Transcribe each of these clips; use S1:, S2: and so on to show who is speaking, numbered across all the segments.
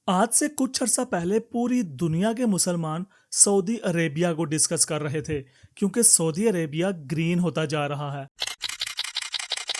S1: आज से कुछ अर्सा पहले पूरी दुनिया के मुसलमान सऊदी अरेबिया को डिस्कस कर रहे थे क्योंकि सऊदी अरेबिया ग्रीन होता जा रहा है।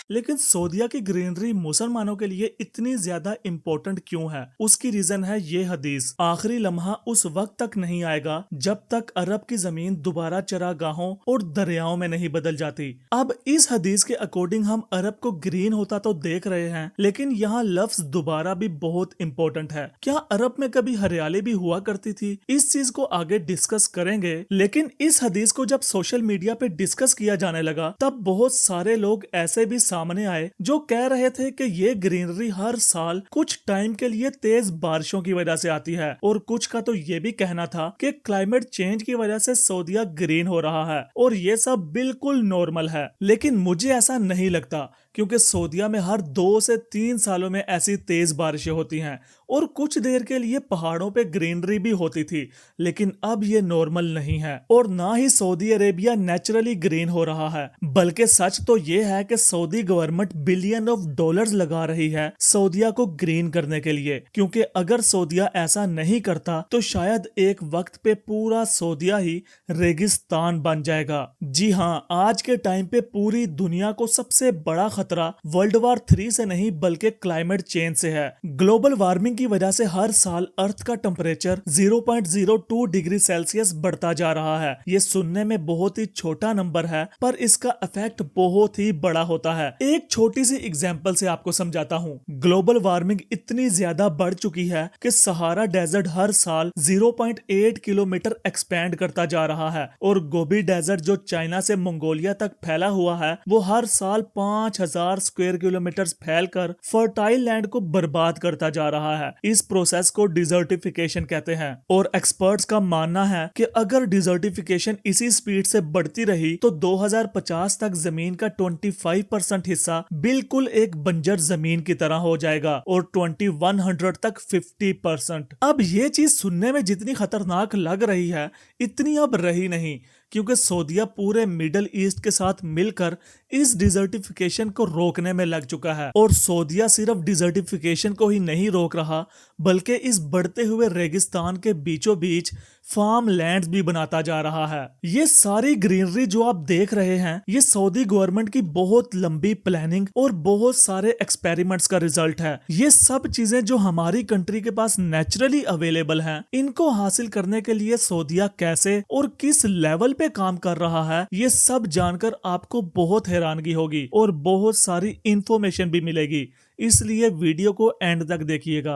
S1: लेकिन सऊदीया की ग्रीनरी मुसलमानों के लिए इतनी ज्यादा इम्पोर्टेंट क्यों है? उसकी रीजन है ये हदीस, आखिरी लम्हा उस वक्त तक नहीं आएगा जब तक अरब की जमीन दोबारा चरागाहों और दरियाओं में नहीं बदल जाती। अब इस हदीस के अकॉर्डिंग हम अरब को ग्रीन होता तो देख रहे हैं, लेकिन यहाँ लफ्ज दोबारा भी बहुत इम्पोर्टेंट है। क्या अरब में कभी हरियाली भी हुआ करती थी? इस चीज को आगे डिस्कस करेंगे, लेकिन इस हदीस को जब सोशल मीडिया पे डिस्कस किया जाने लगा तब बहुत सारे लोग ऐसे भी सामने आए जो कह रहे थे कि ये ग्रीनरी हर साल कुछ टाइम के लिए तेज बारिशों की वजह से आती है, और कुछ का तो ये भी कहना था कि क्लाइमेट चेंज की वजह से सऊदीया ग्रीन हो रहा है और ये सब बिल्कुल नॉर्मल है। लेकिन मुझे ऐसा नहीं लगता, क्योंकि सऊदीया में हर 2 से 3 सालों में ऐसी तेज बारिशें होती हैं और कुछ देर के लिए पहाड़ों पे ग्रीनरी भी होती थी, लेकिन अब ये नॉर्मल नहीं है और ना ही सऊदी अरेबिया नेचुरली ग्रीन हो रहा है। बल्कि सच तो ये है कि Saudi government billion of dollars लगा रही है सऊदीया को ग्रीन करने के लिए, क्योंकि अगर सऊदीया ऐसा नहीं करता तो शायद एक वक्त पे पूरा सऊदीया ही रेगिस्तान बन जाएगा। जी हाँ, आज के टाइम पे पूरी दुनिया को सबसे बड़ा खतरा वर्ल्ड वार 3 से नहीं बल्कि क्लाइमेट चेंज से है। ग्लोबल वार्मिंग की वजह से हर साल अर्थ का टेम्परेचर 0.02 डिग्री सेल्सियस बढ़ता जा रहा है। ये सुनने में बहुत ही छोटा नंबर है, पर इसका इफेक्ट बहुत ही बड़ा होता है। एक छोटी सी एग्जांपल से आपको समझाता हूँ। ग्लोबल वार्मिंग इतनी ज्यादा बढ़ चुकी है कि सहारा डेजर्ट हर साल 0.8 किलोमीटर एक्सपैंड करता जा रहा है, और गोबी डेजर्ट जो चाइना से मंगोलिया तक फैला हुआ है वो हर साल 5000 स्क्वायर किलोमीटर फैलकर फर्टाइल लैंड को बर्बाद करता जा रहा है। इस प्रोसेस को डिजर्टिफिकेशन कहते हैं, और एक्सपर्ट्स का मानना है कि अगर डिजर्टिफिकेशन इसी स्पीड से बढ़ती रही तो 2050 तक जमीन का 25% हिस्सा बिल्कुल एक बंजर जमीन की तरह हो जाएगा और 2100 तक 50%। अब ये चीज सुनने में जितनी खतरनाक लग रही है इतनी अब रही नहीं, क्योंकि सऊदीया पूरे मिडिल ईस्ट के साथ मिलकर इस डिजर्टिफिकेशन को रोकने में लग चुका है। और सऊदीया सिर्फ डिजर्टिफिकेशन को ही नहीं रोक रहा, बल्कि इस बढ़ते हुए रेगिस्तान के बीचों बीच फार्म लैंड्स भी बनाता जा रहा है। ये सारी ग्रीनरी जो आप देख रहे हैं ये सऊदी गवर्नमेंट की बहुत लंबी प्लानिंग और बहुत सारे एक्सपेरिमेंट्स का रिजल्ट है। ये सब चीजें जो हमारी कंट्री के पास नेचुरली अवेलेबल हैं, इनको हासिल करने के लिए सऊदीया कैसे और किस लेवल पे काम कर रहा है, ये सब जानकर आपको बहुत हैरानगी होगी और बहुत सारी इंफॉर्मेशन भी मिलेगी। इसलिए वीडियो को एंड तक देखिएगा।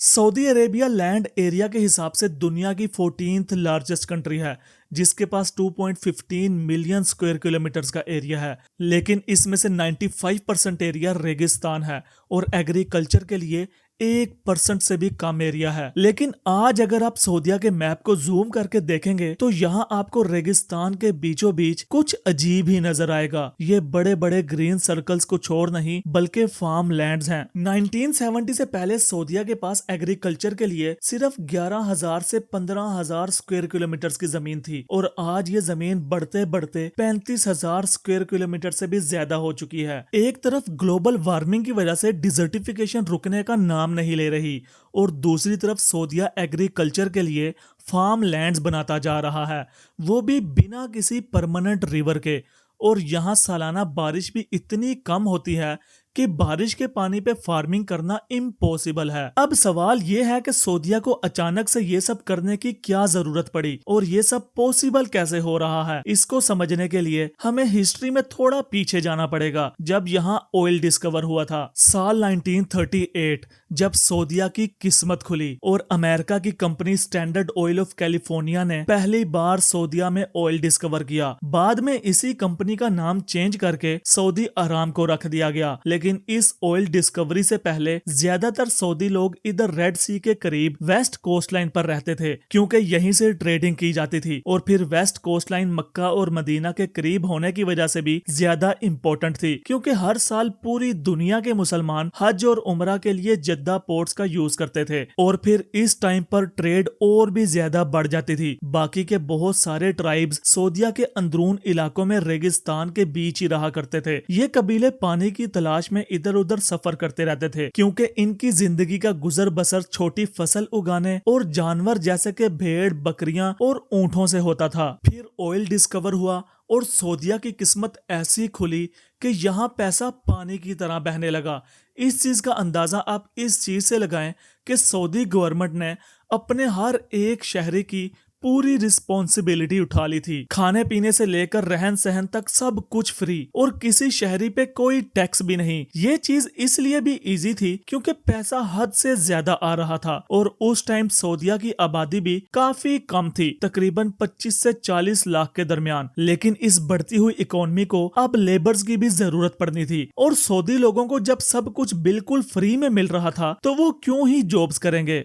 S1: सऊदी अरेबिया लैंड एरिया के हिसाब से दुनिया की 14th लार्जेस्ट कंट्री है, जिसके पास 2.15 मिलियन स्क्वायर किलोमीटर्स का एरिया है। लेकिन इसमें से 95% एरिया रेगिस्तान है और एग्रीकल्चर के लिए 1% से भी कम एरिया है। लेकिन आज अगर आप सऊदीया के मैप को जूम करके देखेंगे तो यहाँ आपको रेगिस्तान के बीचों बीच कुछ अजीब ही नजर आएगा। ये बड़े बड़े ग्रीन सर्कल्स को छोड़ नहीं बल्कि फार्म लैंड्स हैं। 1970 से पहले सऊदीया के पास एग्रीकल्चर के लिए सिर्फ 11,000 से 15,000 स्क्वायर किलोमीटर की जमीन थी, और आज ये जमीन बढ़ते बढ़ते 35,000 स्क्वायर किलोमीटर से भी ज्यादा हो चुकी है। एक तरफ ग्लोबल वार्मिंग की वजह से डिजर्टिफिकेशन रुकने का नाम नहीं ले रही, और दूसरी तरफ सऊदीया एग्रीकल्चर के लिए फार्म लैंड्स बनाता जा रहा है, वो भी बिना किसी परमानेंट रिवर के। और यहाँ सालाना बारिश भी इतनी कम होती है कि बारिश के पानी पे फार्मिंग करना इम्पॉसिबल है। अब सवाल ये है कि सऊदीया को अचानक से ये सब करने की क्या जरूरत पड़ी और ये सब पॉसिबल कैसे हो रहा है? इसको समझने के लिए हमें हिस्ट्री में थोड़ा पीछे जाना पड़ेगा, जब यहाँ ऑयल डिस्कवर हुआ था साल 1938, जब सऊदीया की किस्मत खुली और अमेरिका की company standard oil of California ने पहली बार सऊदीया में ऑयल डिस्कवर किया। बाद में इसी कंपनी का नाम चेंज करके सऊदी अरामको रख दिया गया, लेकिन लेकिन इस ऑयल डिस्कवरी से पहले ज्यादातर सऊदी लोग इधर रेड सी के करीब वेस्ट कोस्ट लाइन पर रहते थे, क्योंकि यहीं से ट्रेडिंग की जाती थी और फिर वेस्ट कोस्ट लाइन मक्का और मदीना के करीब होने की वजह से भी ज्यादा इंपॉर्टेंट थी, क्योंकि हर साल पूरी दुनिया के मुसलमान हज और उमरा के लिए जद्दा पोर्ट्स का यूज करते थे और फिर इस टाइम पर ट्रेड और भी ज्यादा बढ़ जाती थी। बाकी के बहुत सारे ट्राइब्स सऊदीया के अंदरून इलाकों में रेगिस्तान के बीच ही रहा करते थे। ये कबीले पानी की तलाश में इधर उधर सफर करते रहते थे, क्योंकि इनकी जिंदगी का गुजर बसर छोटी फसल उगाने और जानवर जैसे कि भेड़, बकरियां और ऊंटों से होता था। फिर ऑयल डिस्कवर हुआ और सऊदीया की किस्मत ऐसी खुली कि यहाँ पैसा पानी की तरह बहने लगा। इस चीज का अंदाजा आप इस चीज से लगाएं कि सऊदी गवर्नमेंट ने अपने हर एक शहरी की पूरी रिस्पॉन्सिबिलिटी उठा ली थी। खाने पीने से लेकर रहन सहन तक सब कुछ फ्री और किसी शहरी पे कोई टैक्स भी नहीं। ये चीज इसलिए भी इजी थी क्योंकि पैसा हद से ज्यादा आ रहा था और उस टाइम सऊदीया की आबादी भी काफी कम थी, तकरीबन 25 से 40 लाख के दरमियान। लेकिन इस बढ़ती हुई इकोनॉमी को अब लेबर्स की भी जरूरत पड़नी थी और सऊदी लोगों को जब सब कुछ बिल्कुल फ्री में मिल रहा था तो वो क्यों ही जॉब्स करेंगे।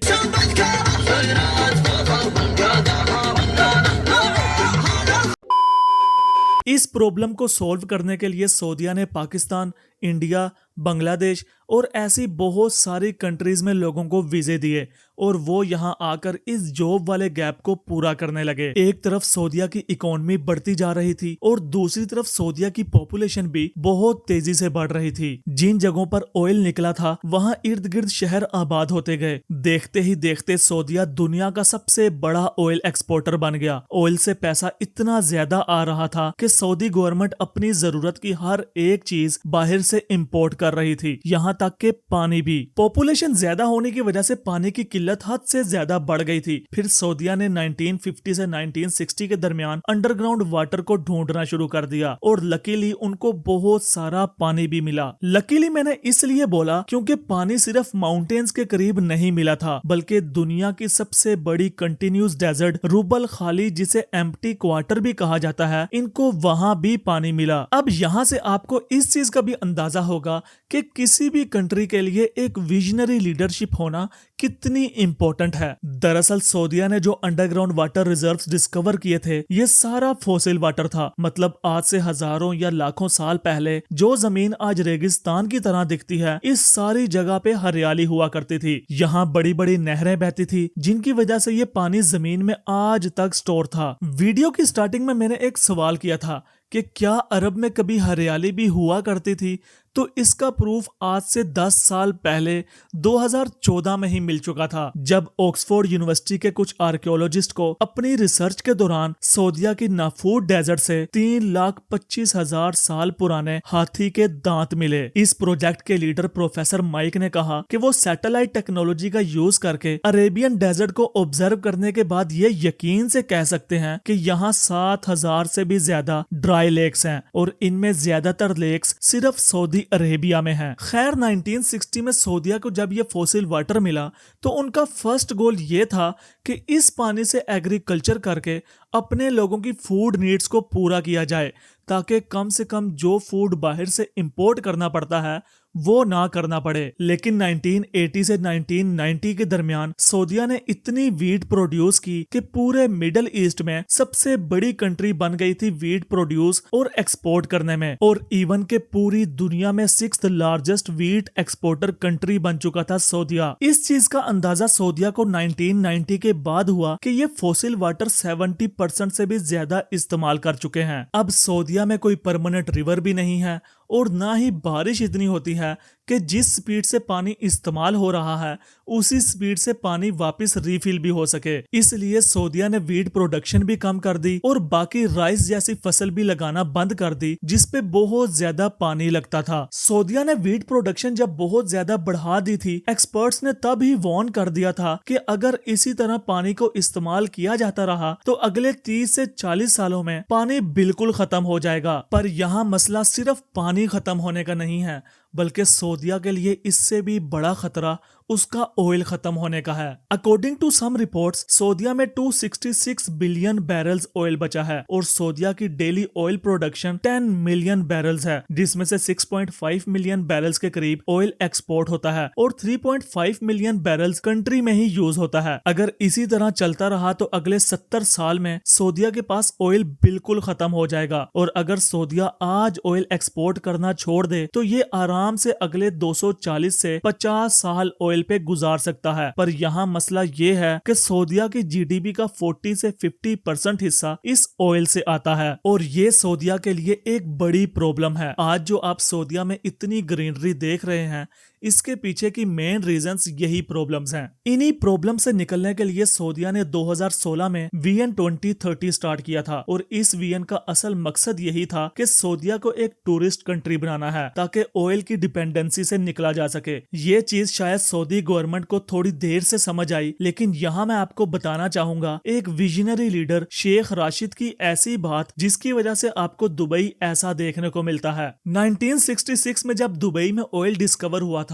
S1: इस प्रॉब्लम को सॉल्व करने के लिए सऊदीया ने पाकिस्तान, इंडिया, बांग्लादेश और ऐसी बहुत सारी कंट्रीज में लोगों को वीजे दिए और वो यहाँ आकर इस जॉब वाले गैप को पूरा करने लगे। एक तरफ सऊदीया की इकोनॉमी बढ़ती जा रही थी और दूसरी तरफ सऊदीया की पॉपुलेशन भी बहुत तेजी से बढ़ रही थी। जिन जगहों पर ऑयल निकला था वहाँ इर्द गिर्द शहर आबाद होते गए। देखते ही देखते सऊदीया दुनिया का सबसे बड़ा ऑयल एक्सपोर्टर बन गया। ऑयल से पैसा इतना ज्यादा आ रहा था कि सऊदी गवर्नमेंट अपनी जरूरत की हर एक चीज बाहर से इंपोर्ट कर रही थी, यहाँ तक कि पानी भी। पॉपुलेशन ज्यादा होने की वजह से पानी की किल्लत हद से ज्यादा बढ़ गई थी। फिर सऊदीया ने 1950 से 1960 के दरमियान अंडरग्राउंड वाटर को ढूंढना शुरू कर दिया और लकीली उनको बहुत सारा पानी भी मिला। लकीली मैंने इसलिए बोला क्योंकि पानी सिर्फ माउंटेन्स के करीब नहीं मिला था, बल्कि दुनिया की सबसे बड़ी कंटिन्यूस डेजर्ट रूबल खाली, जिसे एम्प्टी क्वार्टर भी कहा जाता है, इनको वहां भी पानी मिला। अब यहाँ से आपको इस चीज का भी अंदाजा होगा कि किसी भी कंट्री के लिए एक विजनरी लीडरशिप होना कितनी इंपॉर्टेंट है। दरअसल सऊदीया ने जो अंडरग्राउंड वाटर रिजर्व्स डिस्कवर किए थे ये सारा फॉसिल वाटर था। मतलब आज से हजारों या लाखों साल पहले जो जमीन आज रेगिस्तान की तरह दिखती है, इस सारी जगह पे हरियाली हुआ करती थी। यहाँ बड़ी बड़ी नहरें बहती थी जिनकी वजह से ये पानी जमीन में आज तक स्टोर था। वीडियो की स्टार्टिंग में मैंने एक सवाल किया था कि क्या अरब में कभी हरियाली भी हुआ करती थी, तो इसका प्रूफ आज से 10 साल पहले 2014 में ही मिल चुका था, जब ऑक्सफोर्ड यूनिवर्सिटी के कुछ आर्कियोलॉजिस्ट को अपनी रिसर्च के दौरान सऊदीया की नाफूर डेजर्ट से 3,25,000 साल पुराने हाथी के दांत मिले। इस प्रोजेक्ट के लीडर प्रोफेसर माइक ने कहा कि वो सैटेलाइट टेक्नोलॉजी का यूज करके अरेबियन डेजर्ट को ऑब्जर्व करने के बाद ये यकीन से कह सकते हैं कि यहाँ 7,000 से भी ज्यादा ड्राई लेक्स हैं और इनमें ज्यादातर लेक्स सिर्फ सऊदी अरेबिया में है। खैर 1960 में सऊदीया को जब ये फॉसिल वाटर मिला तो उनका फर्स्ट गोल ये था कि इस पानी से एग्रीकल्चर करके अपने लोगों की फूड नीड्स को पूरा किया जाए, ताकि कम से कम जो फूड बाहर से इंपोर्ट करना पड़ता है वो ना करना पड़े। लेकिन 1980 से 1990 के दरमियान सऊदीया ने इतनी वीट प्रोड्यूस की कि पूरे मिडिल ईस्ट में सबसे बड़ी कंट्री बन गई थी वीट प्रोड्यूस और एक्सपोर्ट करने में, और इवन के पूरी दुनिया में 6th largest wheat exporter country बन चुका था सऊदीया। इस चीज का अंदाजा सऊदीया को 1990 के बाद हुआ कि ये फॉसिल वाटर 70% से भी ज्यादा इस्तेमाल कर चुके हैं। अब सऊदीया में कोई परमानेंट रिवर भी नहीं है और ना ही बारिश इतनी होती है कि जिस स्पीड से पानी इस्तेमाल हो रहा है उसी स्पीड से पानी वापस रिफिल भी हो सके। इसलिए सऊदीया ने वीट प्रोडक्शन भी कम कर दी और बाकी राइस जैसी फसल भी लगाना बंद कर दी, जिसपे बहुत ज्यादा पानी लगता था। सऊदीया ने वीट प्रोडक्शन जब बहुत ज्यादा बढ़ा दी थी, एक्सपर्ट्स ने तब ही वार्न कर दिया था कि अगर इसी तरह पानी को इस्तेमाल किया जाता रहा तो अगले 30 से 40 सालों में पानी बिल्कुल खत्म हो जाएगा। पर यहाँ मसला सिर्फ पानी खत्म होने का नहीं है, बल्कि सऊदीया के लिए इससे भी बड़ा खतरा उसका ऑयल खत्म होने का है। अकॉर्डिंग टू सम रिपोर्ट्स सऊदीया में 266 बिलियन बैरल्स ऑयल बचा है और सऊदीया की daily oil production 10 million barrels है, जिसमें से 6.5 मिलियन बैरल्स के करीब ऑयल एक्सपोर्ट होता है और 3.5 मिलियन बैरल्स कंट्री में ही यूज होता है। अगर इसी तरह चलता रहा तो अगले 70 साल में सऊदीया के पास ऑयल बिल्कुल खत्म हो जाएगा और अगर सऊदीया आज ऑयल एक्सपोर्ट करना छोड़ दे तो ये आराम से अगले 240 से 50 साल ऑयल पे गुजार सकता है। पर यहाँ मसला ये है कि सऊदीया की जीडीपी का 40 से 50% हिस्सा इस ऑयल से आता है और ये सऊदीया के लिए एक बड़ी प्रॉब्लम है। आज जो आप सऊदीया में इतनी ग्रीनरी देख रहे हैं इसके पीछे की मेन रीजंस यही प्रॉब्लम्स हैं। इन्हीं प्रॉब्लम से निकलने के लिए सऊदीया ने 2016 में विजन 2030 स्टार्ट किया था और इस विजन का असल मकसद यही था कि सऊदीया को एक टूरिस्ट कंट्री बनाना है ताकि ऑयल की डिपेंडेंसी से निकला जा सके। ये चीज शायद सऊदी गवर्नमेंट को थोड़ी देर से समझ आई, लेकिन यहाँ मैं आपको बताना चाहूंगा एक विजनरी लीडर शेख राशिद की ऐसी बात जिसकी वजह से आपको दुबई ऐसा देखने को मिलता है। 1966 में जब दुबई में ऑयल डिस्कवर हुआ था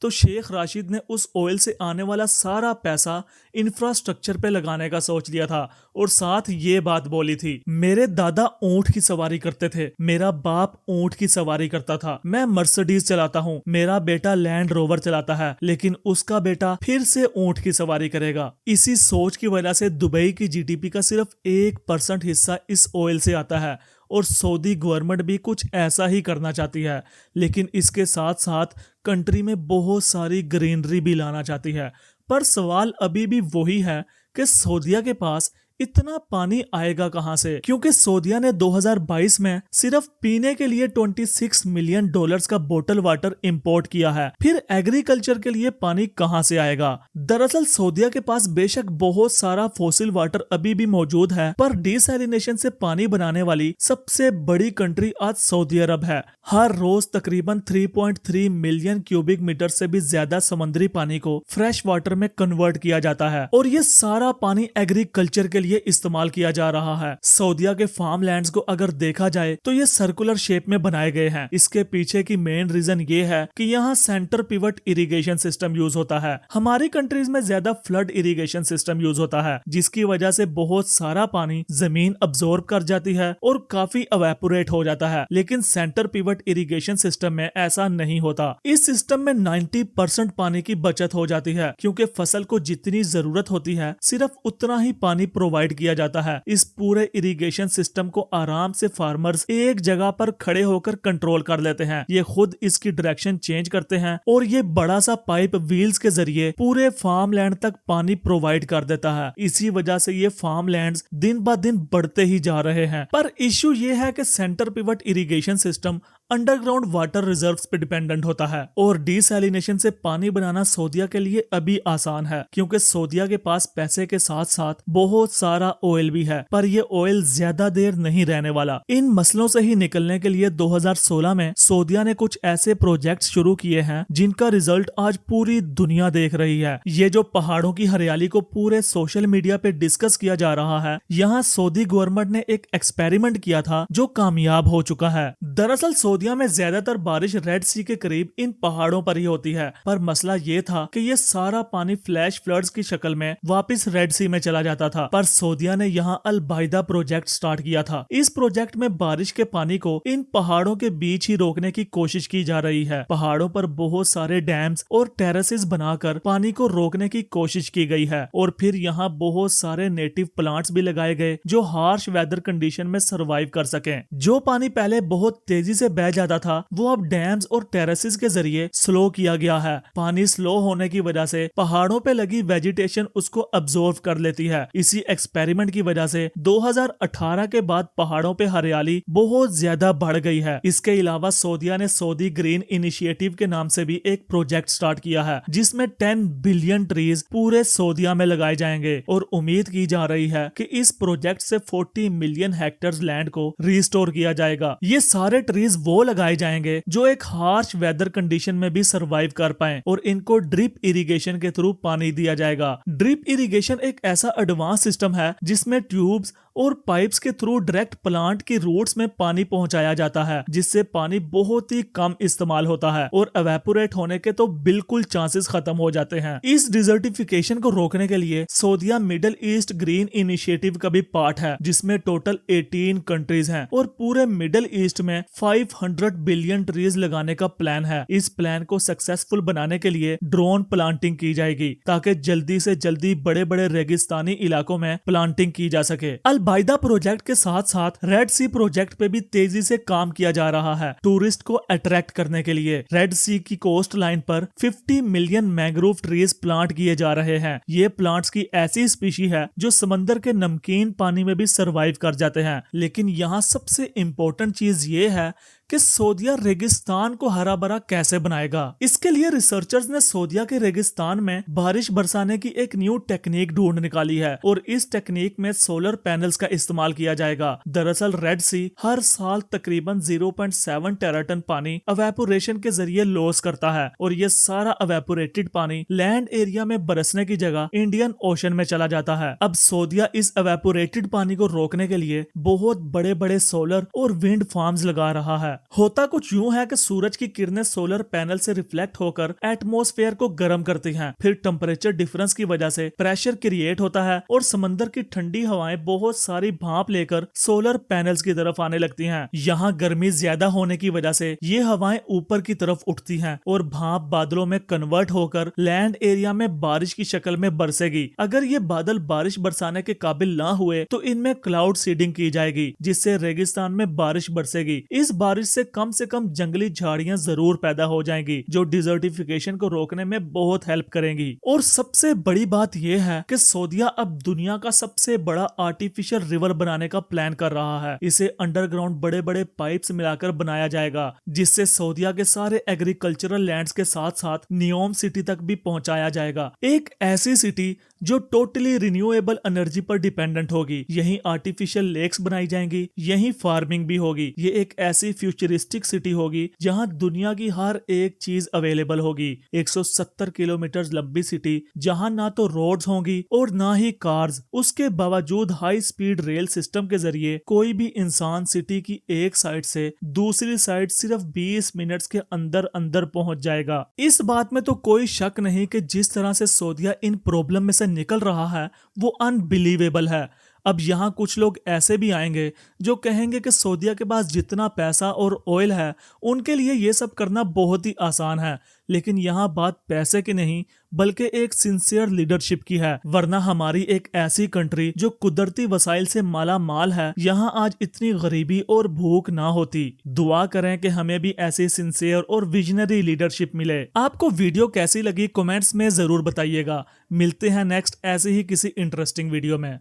S1: तो शेख राशिद ने उस ऑयल से आने वाला सारा पैसा इंफ्रास्ट्रक्चर पे लगाने का सोच लिया था और साथ ये बात बोली थी, मेरे दादा ऊंट की सवारी करते थे, मेरा बाप ऊंट की सवारी करता था, मैं मर्सिडीज चलाता हूँ, मेरा बेटा लैंड रोवर चलाता है, लेकिन उसका बेटा फिर से ऊंट की सवारी करेगा। इसी सोच की वजह से दुबई की जीडीपी का सिर्फ 1% हिस्सा इस ऑयल से आता है और सऊदी गवर्नमेंट भी कुछ ऐसा ही करना चाहती है, लेकिन इसके साथ साथ कंट्री में बहुत सारी ग्रीनरी भी लाना चाहती है। पर सवाल अभी भी वही है कि सऊदीया के पास इतना पानी आएगा कहां से, क्योंकि सऊदीया ने 2022 में सिर्फ पीने के लिए 26 मिलियन डॉलर्स का बोतल वाटर इंपोर्ट किया है। फिर एग्रीकल्चर के लिए पानी कहां से आएगा? दरअसल सऊदीया के पास बेशक बहुत सारा फॉसिल वाटर अभी भी मौजूद है, पर डिसैलिनेशन से पानी बनाने वाली सबसे बड़ी कंट्री आज सऊदी अरब है। हर रोज तकरीबन 3.3 मिलियन क्यूबिक मीटर से भी ज्यादा समुद्री पानी को फ्रेश वाटर में कन्वर्ट किया जाता है और ये सारा पानी एग्रीकल्चर के लिए इस्तेमाल किया जा रहा है। सऊदीया के फार्म लैंड्स को अगर देखा जाए तो ये सर्कुलर शेप में बनाए गए हैं। इसके पीछे की मेन रीजन ये है कि यहाँ centre pivot irrigation system use होता है। हमारी कंट्रीज में ज्यादा फ्लड इरिगेशन सिस्टम यूज होता है, जिसकी वजह से बहुत सारा पानी जमीन अब्सॉर्ब कर जाती है और काफी एवेपोरेट हो जाता है, लेकिन सेंटर पिवट इरिगेशन सिस्टम में ऐसा नहीं होता। इस सिस्टम में 90% पानी की बचत हो जाती है, क्योंकि फसल को जितनी जरूरत होती है सिर्फ उतना ही पानी प्रोवाइड किया जाता है। इस पूरे इरिगेशन सिस्टम को आराम से फार्मर्स एक जगह पर खड़े होकर कंट्रोल कर लेते हैं। ये खुद इसकी डायरेक्शन चेंज करते हैं और ये बड़ा सा पाइप व्हील्स के जरिए पूरे फार्म लैंड तक पानी प्रोवाइड कर देता है। इसी वजह से ये फार्म लैंड्स दिन ब दिन बढ़ते ही जा रहे हैं। पर इश्यू ये है कि centre pivot irrigation system underground water reserves पे डिपेंडेंट होता है और डिसैलिनेशन से पानी बनाना सऊदीया के लिए अभी आसान है, क्योंकि सऊदीया के पास पैसे के साथ साथ बहुत सारा ऑयल भी है, पर ये ऑयल ज्यादा देर नहीं रहने वाला। इन मसलों से ही निकलने के लिए 2016 में सऊदीया ने कुछ ऐसे प्रोजेक्ट्स शुरू किए हैं जिनका रिजल्ट आज पूरी दुनिया देख रही है। ये जो पहाड़ों की हरियाली को पूरे सोशल मीडिया पे डिस्कस किया जा रहा है, यहाँ सऊदी गवर्नमेंट ने एक एक्सपेरिमेंट किया था जो कामयाब हो चुका है। दरअसल सऊदीया में ज्यादातर बारिश रेड सी के करीब इन पहाड़ों पर ही होती है, पर मसला ये था कि ये सारा पानी फ्लैश फ्लड्स की शक्ल में वापस रेड सी में चला जाता था। पर सऊदीया ने यहाँ अल बायदा प्रोजेक्ट स्टार्ट किया था। इस प्रोजेक्ट में बारिश के पानी को इन पहाड़ों के बीच ही रोकने की कोशिश की जा रही है। पहाड़ों पर बहुत सारे डैम्स और टेरेसेस बनाकर पानी को रोकने की कोशिश की गई है और फिर यहाँ बहुत सारे नेटिव प्लांट्स भी लगाए गए जो हार्श वेदर कंडीशन में सर्वाइव कर सकें। जो पानी पहले बहुत तेजी से बह जाता था वो अब डैम्स और टेरेसेस के जरिए स्लो किया गया है। पानी स्लो होने की वजह से पहाड़ों पे लगी वेजिटेशन उसको अब्सॉर्ब कर लेती है। इसी एक्सपेरिमेंट की वजह से 2018 के बाद पहाड़ों पे हरियाली बहुत ज्यादा बढ़ गई है। इसके अलावा सऊदीया ने सऊदी ग्रीन इनिशिएटिव के नाम से भी एक प्रोजेक्ट स्टार्ट किया है, जिसमें 10 बिलियन ट्रीज पूरे सऊदीया में लगाए जाएंगे और उम्मीद की जा रही है कि इस प्रोजेक्ट से 40 मिलियन हेक्टेयर लैंड को रिस्टोर किया जाएगा। ये सारे ट्रीज वो लगाए जाएंगे जो एक हार्श वेदर कंडीशन में भी सर्वाइव कर पाए और इनको ड्रिप इरिगेशन के थ्रू पानी दिया जाएगा। ड्रिप इरिगेशन एक ऐसा एडवांस सिस्टम है जिसमें ट्यूब्स और पाइप्स के थ्रू डायरेक्ट प्लांट की रूट्स में पानी पहुंचाया जाता है, जिससे पानी बहुत ही कम इस्तेमाल होता है और एवेपोरेट होने के तो बिल्कुल चांसेस खत्म हो जाते हैं। इस डिजर्टिफिकेशन को रोकने के लिए सऊदीया मिडिल ईस्ट ग्रीन इनिशिएटिव का भी पार्ट है, जिसमें टोटल 18 कंट्रीज हैं और पूरे मिडिल ईस्ट में 500 बिलियन ट्रीज लगाने का प्लान है। इस प्लान को सक्सेसफुल बनाने के लिए ड्रोन प्लांटिंग की जाएगी ताकि जल्दी से जल्दी बड़े बड़े रेगिस्तानी इलाकों में प्लांटिंग की जा सके। अलबाइदा प्रोजेक्ट के साथ साथ रेड सी प्रोजेक्ट पे भी तेजी से काम किया जा रहा है। टूरिस्ट को अट्रैक्ट करने के लिए रेड सी की कोस्ट लाइन पर 50 मिलियन मैंग्रोव ट्रीज प्लांट किए जा रहे हैं। ये प्लांट्स की ऐसी स्पीशी है जो समंदर के नमकीन पानी में भी सरवाइव कर जाते हैं। लेकिन यहाँ सबसे इम्पोर्टेंट चीज ये है कि सऊदीया रेगिस्तान को हरा भरा कैसे बनाएगा। इसके लिए रिसर्चर्स ने सऊदीया के रेगिस्तान में बारिश बरसाने की एक न्यू टेक्निक ढूंढ निकाली है और इस टेक्निक में सोलर पैनल्स का इस्तेमाल किया जाएगा। दरअसल रेड सी हर साल तकरीबन 0.7 टेराटन पानी एवेपोरेशन के जरिए लॉस करता है और ये सारा एवेपोरेटेड पानी लैंड एरिया में बरसने की जगह इंडियन ओशन में चला जाता है। अब सऊदीया इस एवेपोरेटेड पानी को रोकने के लिए बहुत बड़े बड़े सोलर और विंड फार्म्स लगा रहा है। होता कुछ यूं है कि सूरज की किरणें सोलर पैनल से रिफ्लेक्ट होकर एटमॉस्फेयर को गर्म करती हैं, फिर टेम्परेचर डिफरेंस की वजह से प्रेशर क्रिएट होता है और समंदर की ठंडी हवाएं बहुत सारी भाप लेकर सोलर पैनल्स की तरफ आने लगती हैं। यहाँ गर्मी ज्यादा होने की वजह से ये हवाएं ऊपर की तरफ उठती हैं और भाप बादलों में कन्वर्ट होकर लैंड एरिया में बारिश की शक्ल में बरसेगी। अगर ये बादल बारिश बरसाने के काबिल ना हुए तो इनमें क्लाउड सीडिंग की जाएगी, जिससे रेगिस्तान में बारिश बरसेगी। इस बारिश से कम जंगली झाड़ियां जरूर पैदा हो जाएंगी जो डिजर्टिफिकेशन को रोकने में बहुत हेल्प करेंगी। और सबसे बड़ी बात यह है कि सऊदीया अब दुनिया का सबसे बड़ा आर्टिफिशियल रिवर बनाने का प्लान कर रहा है। इसे अंडरग्राउंड बड़े बड़े पाइप्स मिलाकर बनाया जाएगा, जिससे सऊदीया के सारे एग्रीकल्चरल लैंड्स के साथ साथ नियोम सिटी तक भी पहुंचाया जाएगा। एक ऐसी सिटी जो टोटली रिन्यूएबल एनर्जी पर डिपेंडेंट होगी। यहीं आर्टिफिशियल लेक्स बनाई जाएंगी, यहीं फार्मिंग भी होगी। ये एक ऐसी फ्यूचरिस्टिक सिटी होगी जहां दुनिया की हर एक चीज अवेलेबल होगी। 170 किलोमीटर लंबी सिटी जहां ना तो रोड्स होंगी और ना ही कार्स। उसके बावजूद हाई स्पीड रेल सिस्टम के जरिए कोई भी इंसान सिटी की एक साइड से दूसरी साइड सिर्फ 20 मिनट्स के अंदर अंदर पहुंच जाएगा। इस बात में तो कोई शक नहीं कि जिस तरह से सऊदीया इन प्रॉब्लम में से निकल रहा है वो अनबिलीवेबल है। अब यहाँ कुछ लोग ऐसे भी आएंगे जो कहेंगे कि सऊदीया के पास जितना पैसा और ऑयल है उनके लिए ये सब करना बहुत ही आसान है। लेकिन यहाँ बात पैसे की नहीं बल्कि एक सिंसियर लीडरशिप की है। वरना हमारी एक ऐसी कंट्री जो कुदरती वसाइल से माला माल है, यहाँ आज इतनी गरीबी और भूख ना होती। दुआ करें कि हमें भी ऐसी सिंसियर और विजनरी लीडरशिप मिले। आपको वीडियो कैसी लगी कमेंट्स में जरूर बताइएगा। मिलते हैं नेक्स्ट ऐसे ही किसी इंटरेस्टिंग वीडियो में।